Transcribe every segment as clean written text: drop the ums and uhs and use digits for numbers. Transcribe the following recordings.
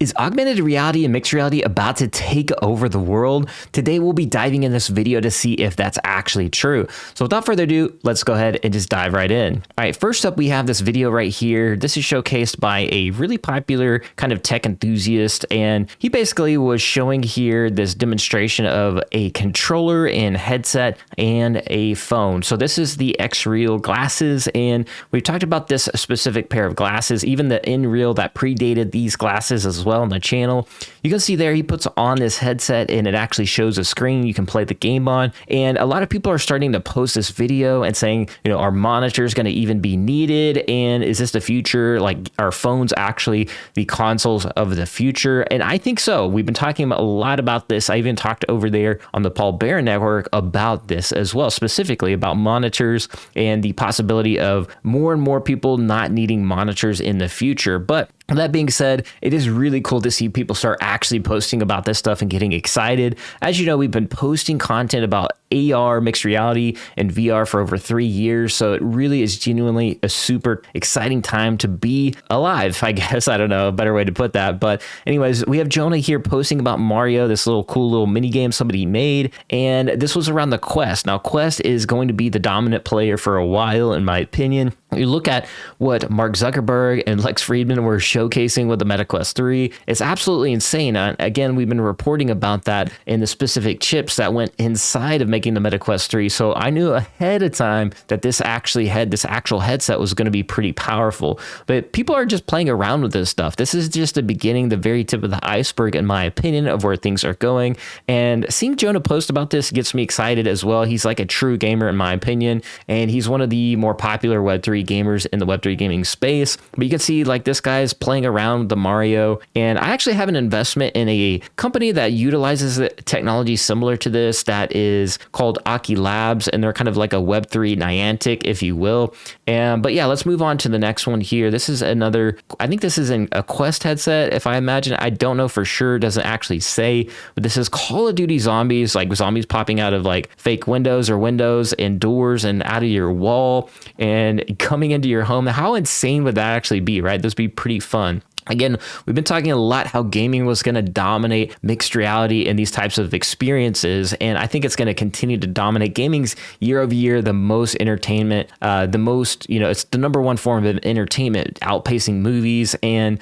Is augmented reality and mixed reality about to take over the world? Today, we'll be diving in this video to see if that's actually true. So without further ado, let's go ahead and just dive right in. All right, first up, we have this video right here. This is showcased by a really popular kind of tech enthusiast, and he basically was showing here this demonstration of a controller and headset and a phone. So this is the XReal Glasses, and we've talked about this specific pair of glasses, even the NReal that predated these glasses as well on the channel. You can see there he puts on this headset and it actually shows a screen you can play the game on. And a lot of people are starting to post this video and saying, you know, are monitors going to even be needed? And is this the future? Like, are phones actually the consoles of the future? And I think so. We've been talking a lot about this. I even talked over there on the Paul Barron Network about this as well, specifically about monitors and the possibility of more and more people not needing monitors in the future. But that being said, it is really cool to see people start actually posting about this stuff and getting excited. As you know, we've been posting content about AR, mixed reality, and VR for over 3 years. So it really is genuinely a super exciting time to be alive, I guess. I don't know a better way to put that. But anyways, we have Jonah here posting about Mario, this little cool little mini game somebody made. And this was around the Quest. Now, Quest is going to be the dominant player for a while, in my opinion. You look at what Mark Zuckerberg and Lex Fridman were showcasing with the Meta Quest 3. It's absolutely insane. Again, we've been reporting about that in the specific chips that went inside of making the Meta Quest 3. So I knew ahead of time that this actual headset was going to be pretty powerful. But people are just playing around with this stuff. This is just the beginning, the very tip of the iceberg, in my opinion, of where things are going. And seeing Jonah post about this gets me excited as well. He's like a true gamer, in my opinion. And he's one of the more popular Web3 gamers in the Web3 gaming space. But you can see like this guy's playing around with the Mario. And I actually have an investment in a company that utilizes technology similar to this that is called Aki Labs. And they're kind of like a Web3 Niantic, if you will. But yeah, let's move on to the next one here. This is another, I think this is a Quest headset, if I imagine. I don't know for sure. It doesn't actually say, but this is Call of Duty Zombies, like zombies popping out of like fake windows or windows and doors and out of your wall and coming into your home. How insane would that actually be, right? This would be pretty fun. Again, we've been talking a lot how gaming was going to dominate mixed reality and these types of experiences. And I think it's going to continue to dominate. Gaming's year over year the most entertainment, it's the number one form of entertainment, outpacing movies and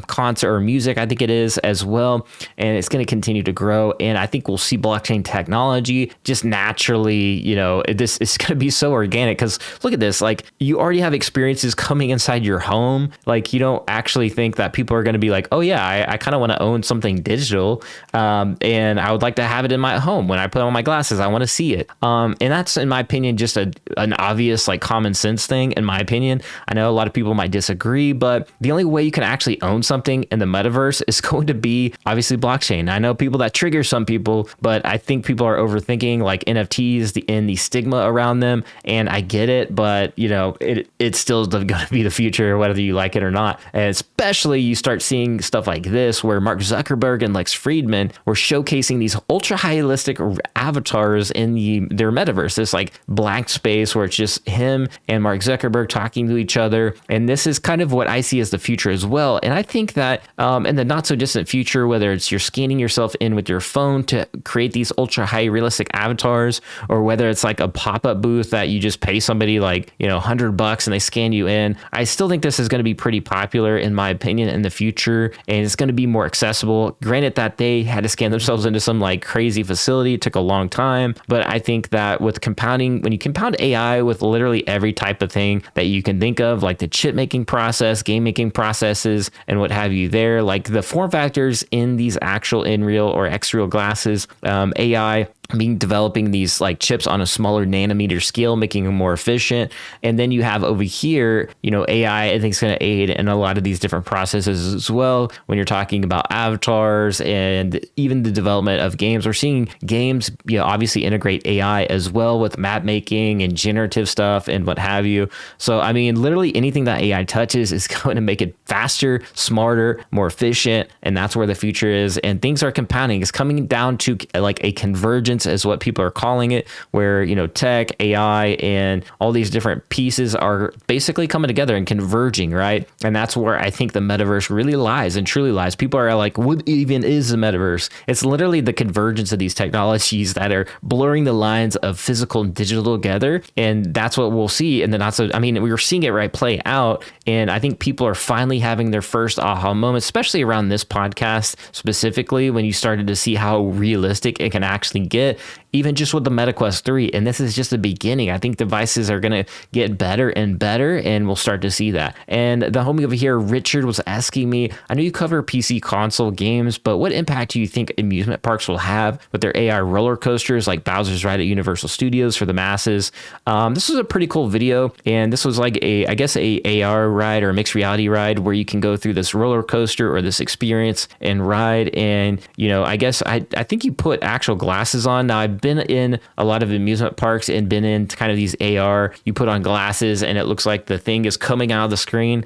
concert or music, I think it is as well. And it's going to continue to grow. And I think we'll see blockchain technology just naturally, this is going to be so organic because look at this, like you already have experiences coming inside your home. Like you don't actually think that people are going to be like, oh yeah, I kind of want to own something digital and I would like to have it in my home. When I put on my glasses, I want to see it. And that's, in my opinion, just an obvious like common sense thing, in my opinion. I know a lot of people might disagree, but the only way you can actually own something in the metaverse is going to be obviously blockchain. I know people that trigger some people, but I think people are overthinking like NFTs and the stigma around them. And I get it, but it's still going to be the future, whether you like it or not. And especially you start seeing stuff like this where Mark Zuckerberg and Lex Fridman were showcasing these ultra realistic avatars in their metaverse, this like blank space where it's just him and Mark Zuckerberg talking to each other. And this is kind of what I see as the future as well. And I think that in the not so distant future, whether it's you're scanning yourself in with your phone to create these ultra high realistic avatars, or whether it's like a pop-up booth that you just pay somebody like, $100 and they scan you in, I still think this is going to be pretty popular, in my opinion, in the future, and it's going to be more accessible. Granted that they had to scan themselves into some like crazy facility, it took a long time, but I think that with compounding, when you compound AI with literally every type of thing that you can think of, like the chip making process, game making processes, and what have you there, like the form factors in these actual NReal or XReal glasses, AI developing these like chips on a smaller nanometer scale, making them more efficient. And then you have over here, AI, I think is going to aid in a lot of these different processes as well. When you're talking about avatars and even the development of games, we're seeing games, obviously integrate AI as well with map making and generative stuff and what have you. So, I mean, literally anything that AI touches is going to make it faster, smarter, more efficient. And that's where the future is. And things are compounding. It's coming down to like a convergence convergence is what people are calling it, where, tech, AI, and all these different pieces are basically coming together and converging, right? And that's where I think the metaverse really lies and truly lies. People are like, what even is the metaverse? It's literally the convergence of these technologies that are blurring the lines of physical and digital together. And that's what we'll see in the we were seeing it play out. And I think people are finally having their first aha moment, especially around this podcast specifically, when you started to see how realistic it can actually get, even just with the MetaQuest 3. And this is just the beginning. I think devices are going to get better and better, and we'll start to see that. And the homie over here, Richard, was asking me, I know you cover PC console games, but what impact do you think amusement parks will have with their AR roller coasters like Bowser's Ride at Universal Studios for the masses? This was a pretty cool video, and this was like a AR ride or a mixed reality ride where you can go through this roller coaster or this experience and ride. And, I think you put actual glasses on. Now, I've been in a lot of amusement parks and been in kind of these AR, you put on glasses and it looks like the thing is coming out of the screen.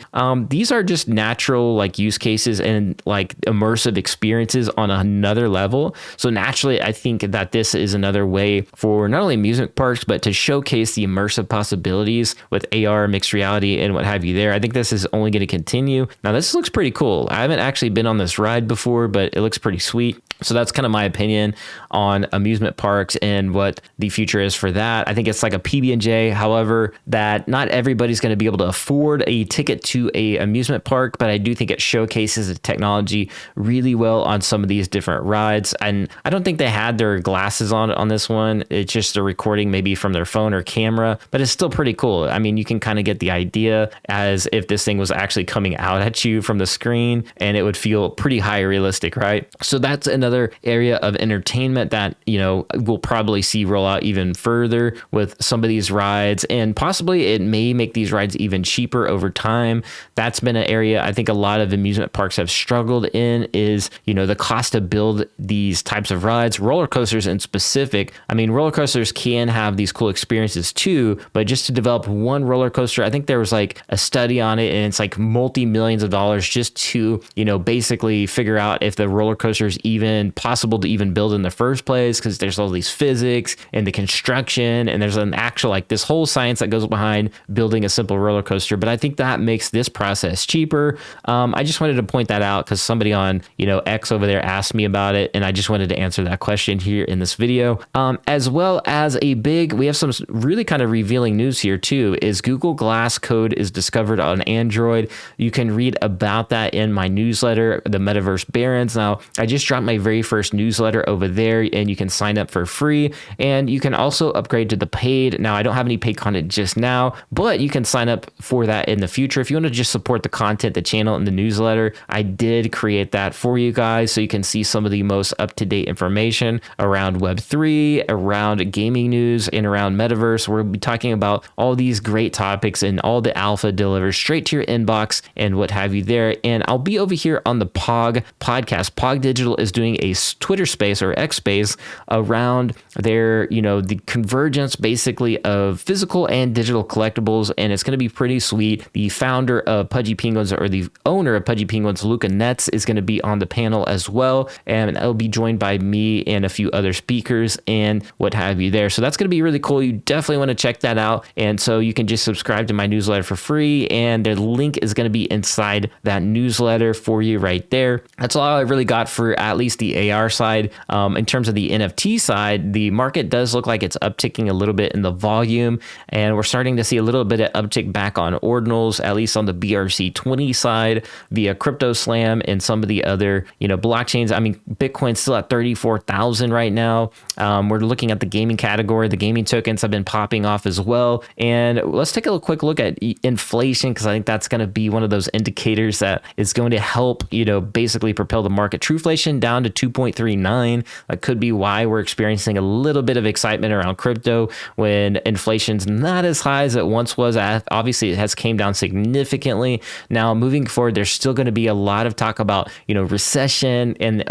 These are just natural use cases and immersive experiences on another level. So naturally, I think that this is another way for not only amusement parks, but to showcase the immersive possibilities with AR, mixed reality, and what have you there. I think this is only going to continue. Now, this looks pretty cool. I haven't actually been on this ride before, but it looks pretty sweet. So that's kind of my opinion on amusement parks and what the future is for that. I think it's like a PB&J, however, that not everybody's going to be able to afford a ticket to a amusement park, but I do think it showcases the technology really well on some of these different rides. And I don't think they had their glasses on this one. It's just a recording maybe from their phone or camera, but it's still pretty cool. I mean, you can kind of get the idea as if this thing was actually coming out at you from the screen, and it would feel pretty high realistic, right? So that's another area of entertainment that, we'll probably see roll out even further with some of these rides, and possibly it may make these rides even cheaper over time. That's been an area I think a lot of amusement parks have struggled in is, the cost to build these types of rides, roller coasters in specific. I mean, roller coasters can have these cool experiences too, but just to develop one roller coaster, I think there was a study on it, and it's multi-millions of dollars just to, basically figure out if the roller coaster is even possible to even build in the first place, because there's all these physics and the construction, and there's an actual this whole science that goes behind building a simple roller coaster. But I think that makes this process cheaper. I just wanted to point that out because somebody on X over there asked me about it, and I just wanted to answer that question here in this video. As well as we have some really kind of revealing news here too, is Google Glass code is discovered on Android. You can read about that in my newsletter, the Metaverse Barons. Now, I just dropped my very first newsletter over there, and you can sign up for free, and you can also upgrade to the paid. Now, I don't have any paid content just now, but you can sign up for that in the future. If you want to just support the content, the channel, and the newsletter, I did create that for you guys, so you can see some of the most up-to-date information around Web3, around gaming news, and around Metaverse. We'll be talking about all these great topics, and all the alpha delivers straight to your inbox and what have you there. And I'll be over here on the POG podcast. POG Digital is doing a Twitter space or X space around their, the convergence basically of physical and digital collectibles, and it's going to be pretty sweet. The founder of Pudgy Penguins, or the owner of Pudgy Penguins, Luca Netz, is going to be on the panel as well, and it'll be joined by me and a few other speakers and what have you there. So that's going to be really cool. You definitely want to check that out, and so you can just subscribe to my newsletter for free, and the link is going to be inside that newsletter for you right there. That's all I really got for at least the AR side. In terms of the NFT side, the market does look like it's upticking a little bit in the volume, and we're starting to see a little bit of uptick back on ordinals, at least on the BRC20 side via Crypto Slam and some of the other, blockchains. I mean, Bitcoin's still at 34,000 right now. We're looking at the gaming category. The gaming tokens have been popping off as well. And let's take a quick look at inflation, because I think that's going to be one of those indicators that is going to help, basically propel the market. Trueflation down to 2.39. That could be why we're experiencing a little bit of excitement around crypto when inflation's not as high as it once was. Obviously, it has came down significantly. Now, moving forward, there's still going to be a lot of talk about, recession and,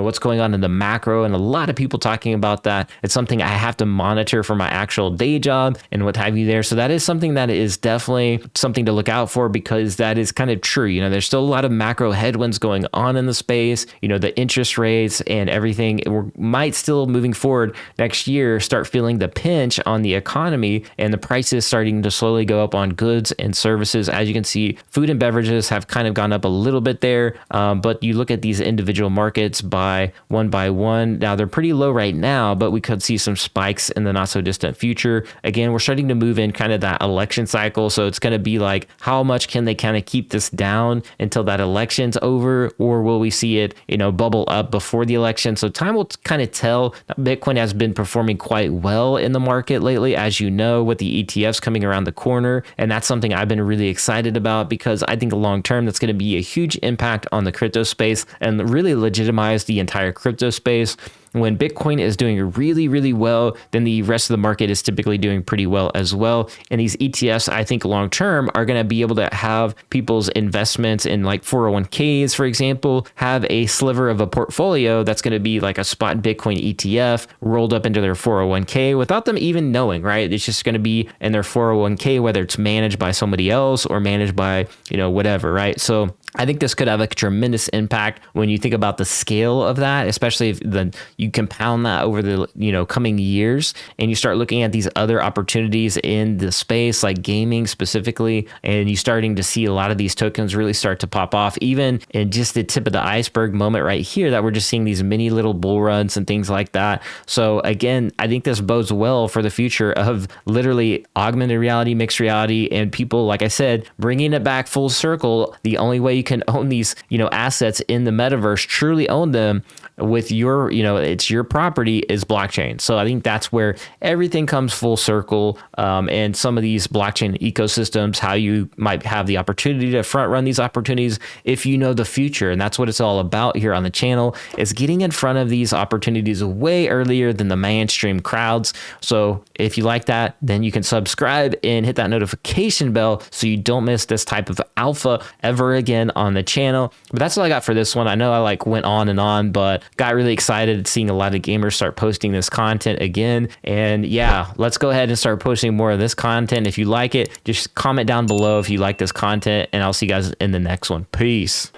what's going on in the macro, and a lot of people talking about that. It's something I have to monitor for my actual day job and what have you there. So that is something that is definitely something to look out for, because that is kind of true. There's still a lot of macro headwinds going on in the space. The interest rates and everything, we might still moving forward next year start feeling the pinch on the economy and the prices starting to slowly go up on goods and services. As you can see, food and beverages have kind of gone up a little bit there, but you look at these individual markets by one. Now they're pretty low right now, but we could see some spikes in the not so distant future. Again, we're starting to move in kind of that election cycle, so it's going to be like, how much can they kind of keep this down until that election's over, or will we see it, bubble up before the election? So time will kind of tell. Bitcoin has been performing quite well in the market lately, as you know, with the ETFs coming around the corner, and that's something I've been really excited about, because I think long term that's going to be a huge impact on the crypto space and really legitimize the entire crypto space. When Bitcoin is doing really, really well, then the rest of the market is typically doing pretty well as well. And these ETFs, I think long term, are going to be able to have people's investments in like 401ks, for example, have a sliver of a portfolio that's going to be like a spot Bitcoin ETF rolled up into their 401k without them even knowing, right? It's just going to be in their 401k, whether it's managed by somebody else or managed by, whatever, right? So I think this could have a tremendous impact when you think about the scale of that, especially if you compound that over the coming years, and you start looking at these other opportunities in the space, like gaming specifically, and you starting to see a lot of these tokens really start to pop off, even in just the tip of the iceberg moment right here, that we're just seeing these mini little bull runs and things like that. So again, I think this bodes well for the future of literally augmented reality, mixed reality, and people, like I said, bringing it back full circle. The only way you can own these, assets in the metaverse, truly own them with your, it's your property, is blockchain. So I think that's where everything comes full circle. And some of these blockchain ecosystems, how you might have the opportunity to front run these opportunities if you know the future. And that's what it's all about here on the channel, is getting in front of these opportunities way earlier than the mainstream crowds. So if you like that, then you can subscribe and hit that notification bell so you don't miss this type of alpha ever again on the channel. But that's all I got for this one. I know I went on, but got really excited seeing a lot of gamers start posting this content again. And yeah, let's go ahead and start posting more of this content. If you like it, just comment down below if you like this content, and I'll see you guys in the next one. Peace.